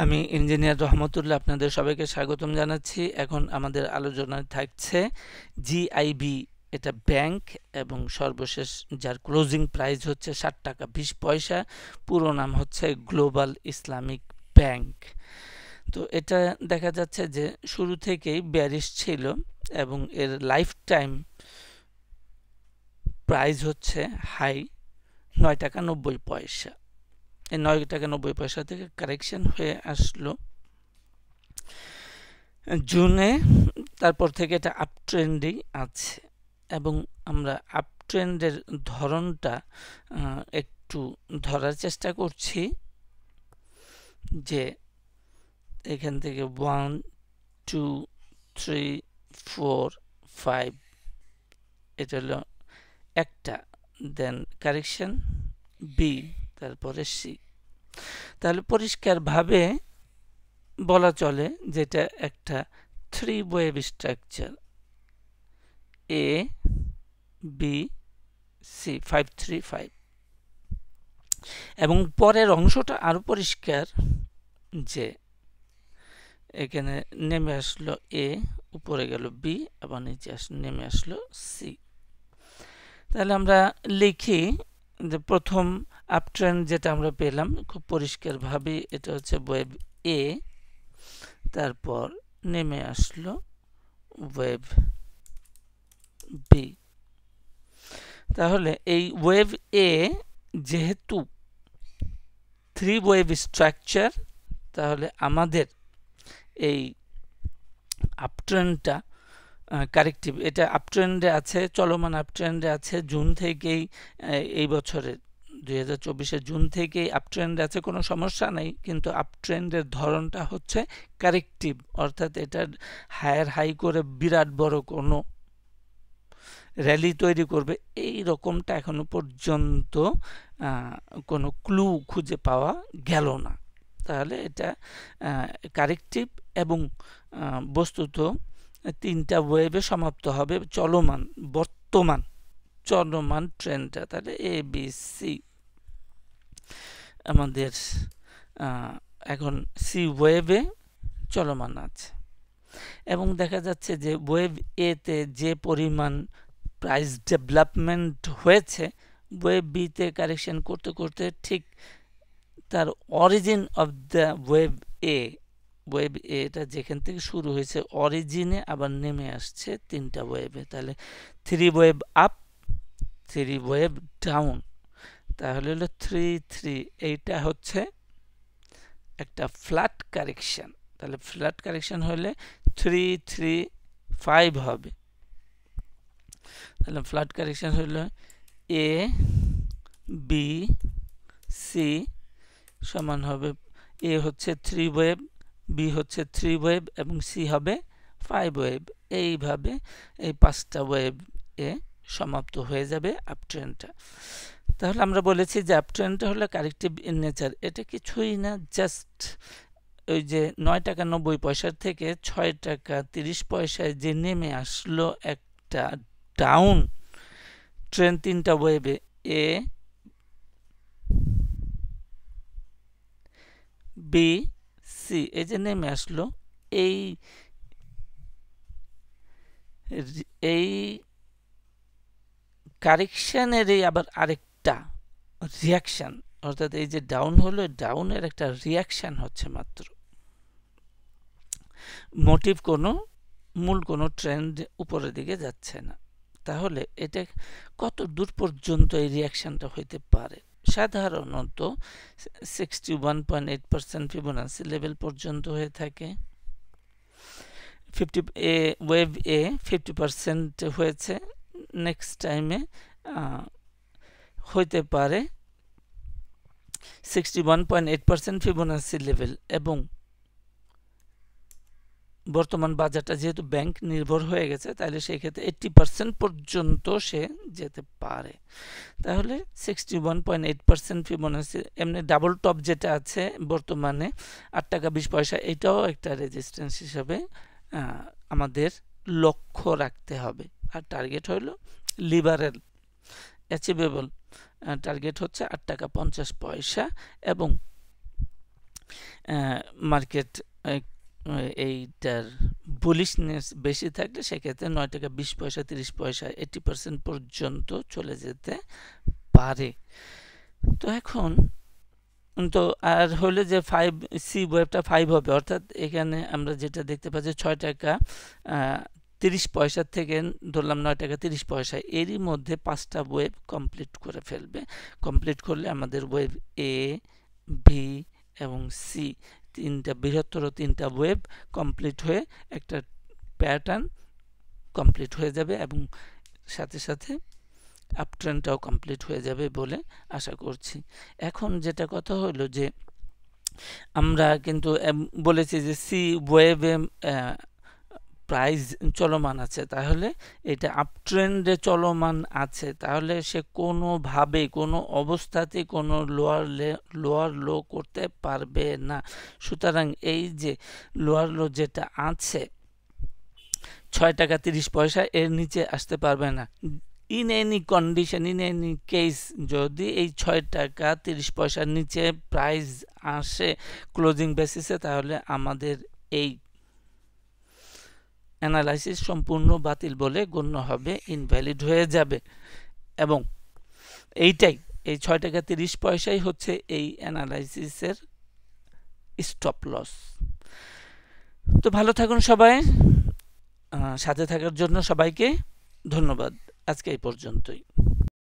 আমি ইঞ্জিনিয়ার রহমতুল্লাহ আপনাদের সবাইকে স্বাগতম জানাচ্ছি। এখন আমাদের আলোচনায় থাকছে জিআইবি, এটা ব্যাংক এবং সর্বশেষ যার ক্লোজিং প্রাইস হচ্ছে 60 টাকা 20 পয়সা। পুরো নাম হচ্ছে গ্লোবাল ইসলামিক ব্যাংক। তো এটা দেখা যাচ্ছে যে শুরু থেকেই বেয়ারিশ ছিল এবং এর লাইফ টাইম প্রাইস হচ্ছে হাই 9 টাকা 90 পয়সা। এই 9 টাকা 90 পয়সা থেকে কারেকশন হয়ে আসলো জুনে, তারপর থেকে এটা আপ ট্রেন্ডই আছে এবং আমরা আপ ট্রেন্ডের ধরনটা একটু ধরার চেষ্টা করছি যে এখান থেকে 1 2 3 4 5 এটা হলো একটা, দেন কারেকশন বি, তারপরে সি। তাহলে পরিষ্কারভাবে বলা চলে যেটা একটা 3 wave structure, A B C 5 3 5, এবং পরের অংশটা আরো পরিষ্কার যে এখানে নেমে আসলো এ, উপরে গেল বি, আবার নিচে নেমে আসলো সি। তাহলে আমরা লিখি যে প্রথম আপট্রেন্ড যেটা আমরা পেলাম খুব পরিষ্কারভাবে এটা হচ্ছে ওয়েভ এ, তারপর নেমে আসলো ওয়েভ বি। তাহলে এই ওয়েভ এ যেহেতু 3 ওয়েভ স্ট্রাকচার, তাহলে আমাদের এই আপট্রেন্ডটা কারেক্টিভ, এটা আপট্রেন্ডে আছে, চলমান আপট্রেন্ডে আছে জুন থেকেই, এই বছরের 2024 জুন থেকেই আপট্রেন্ডে আছে, কোনো সমস্যা নেই। কিন্তু আপট্রেন্ডের ধরনটা হচ্ছে কারেক্টিভ, অর্থাৎ এটা হায়ার হাই করে বিরাট বড় কোনো র্যালি তৈরি করবে এই রকমটা এখনো পর্যন্ত কোনো ক্লু খুঁজে পাওয়া গেল না। তাহলে এটা কারেক্টিভ এবং বস্তুত 3টা ওয়েভে সমাপ্ত হবে চলমান, বর্তমান চলমান ট্রেন্ডটা। তাহলে এ বি সি আমাদের এখন সি ওয়েভে চলমান আছে এবং দেখা যাচ্ছে যে ওয়েভ এতে যে পরিমাণ প্রাইস ডেভেলপমেন্ট হয়েছে, ওয়েভ বিতে কারেকশন করতে করতে ঠিক তার origin of the wave A, wave এটা যেখান থেকে শুরু হয়েছে অরিজিনে আবার নেমে আসছে 3টা ওয়েভে। তাহলে 3 ওয়েভ আপ, 3 ওয়েভ ডাউন, তাহলে হলো 3 3, এইটা হচ্ছে একটা ফ্ল্যাট কারেকশন। তাহলে ফ্ল্যাট কারেকশন হলে 3 3 5 হবে। তাহলে ফ্ল্যাট কারেকশন হলো এ বি সি সমান হবে, এ হচ্ছে 3 ওয়েভ, বি হচ্ছে 3 ওয়েভ এবং সি হবে 5 ওয়েভ। এইভাবে এই 5টা ওয়েভ এ সমাপ্ত হয়ে যাবে আপট্রেন্ডটা। তাহলে আমরা বলেছি যে আপট্রেন্ডটা হলো কারেক্টিভ ইন নেচার। এটা কিছুই না, জাস্ট ওই যে 9 টাকা 90 পয়সার থেকে 6 টাকা 30 পয়সায় যে নেমে আসলো একটা ডাউন ট্রেন্ড 3টা ওয়েভে, এ বি সি, এই যে নেমে আসলো, এই এই কারেকশনেরই আবার আরেকটা রিয়াকশন, অর্থাৎ এই যে ডাউন হলো, ডাউনের একটা রিয়াকশন হচ্ছে মাত্র, মোটিভ কোনো মূল কোনো ট্রেন্ড উপরের দিকে যাচ্ছে না। তাহলে এটা কত দূর পর্যন্ত এই রিয়াকশনটা হইতে পারে? সাধারণত 61.8% ফিবোনাসি লেভেল পর্যন্ত হয়ে থাকে। 50 ওয়েভ এ 50% হয়েছে, নেক্সট টাইমে হইতে পারে 61.8% ফিবোনাসি লেভেল, এবং বর্তমান বাজারটা যেহেতু ব্যাংক নির্ভর হয়ে গেছে, তাহলে সেই ক্ষেত্রে 80% পর্যন্ত সে যেতে পারে। তাহলে 61.8% ফিবোনাসি, এমনি ডাবল টপ যেটা আছে বর্তমানে 8 টাকা 20 পয়সা, এটাও একটা রেজিস্ট্যান্স হিসাবে আমাদের লক্ষ্য রাখতে হবে। আর টার্গেট হলো লিবারেল অ্যাচিভেবল, টার্গেট হচ্ছে 8 টাকা 50 পয়সা এবং মার্কেট এইটার বুলিশনেস বেশি থাকলে সেক্ষেত্রে 9 টাকা 20 পয়সা 30 পয়সা 80% পর্যন্ত চলে যেতে পারে। তো এখন তো আর হলে যে 5C ওয়েভটা 5 হবে, অর্থাৎ এখানে আমরা যেটা দেখতে পাচ্ছি 6 টাকা 30 পয়সা থেকে ধরলাম 9 টাকা 30 পয়সা, এরই মধ্যে 5টা ওয়েভ কমপ্লিট করে ফেলবে। কমপ্লিট করলে আমাদের ওয়েভ এ, বি এবং সি বৃহত্তর 3টা ওয়েভ কমপ্লিট হয়ে একটা প্যাটার্ন কমপ্লিট হয়ে যাবে এবং সাথে সাথে আপট্রেন্ডটাও কমপ্লিট হয়ে যাবে বলে আশা করছি। এখন যেটা কথা হলো যে আমরা কিন্তু বলেছি যে সি ওয়েভে প্রাইস চলমান আছে, তাহলে এটা আপট্রেন্ডে চলমান আছে, তাহলে সে কোনোভাবে কোনো অবস্থাতে কোনো লোয়ার লো করতে পারবে না। সুতরাং এই যে লোয়ার লো যেটা আছে 6 টাকা 30 পয়সা, এর নিচে আসতে পারবে না। In any condition, in any case, যদি এই 6 টাকা 30 পয়সার নিচে প্রাইস আসে ক্লোজিং বেসিসে, তাহলে আমাদের এই অ্যানালাইসিস সম্পূর্ণ বাতিল বলে গণ্য হবে, ইনভ্যালিড হয়ে যাবে। এবং এইটাই, এই 6 টাকা 30 পয়সাই হচ্ছে এই অ্যানালাইসিসের স্টপ লস। তো ভালো থাকুন সবাই, সাথে থাকার জন্য সবাইকে ধন্যবাদ। আজকে এই পর্যন্তই।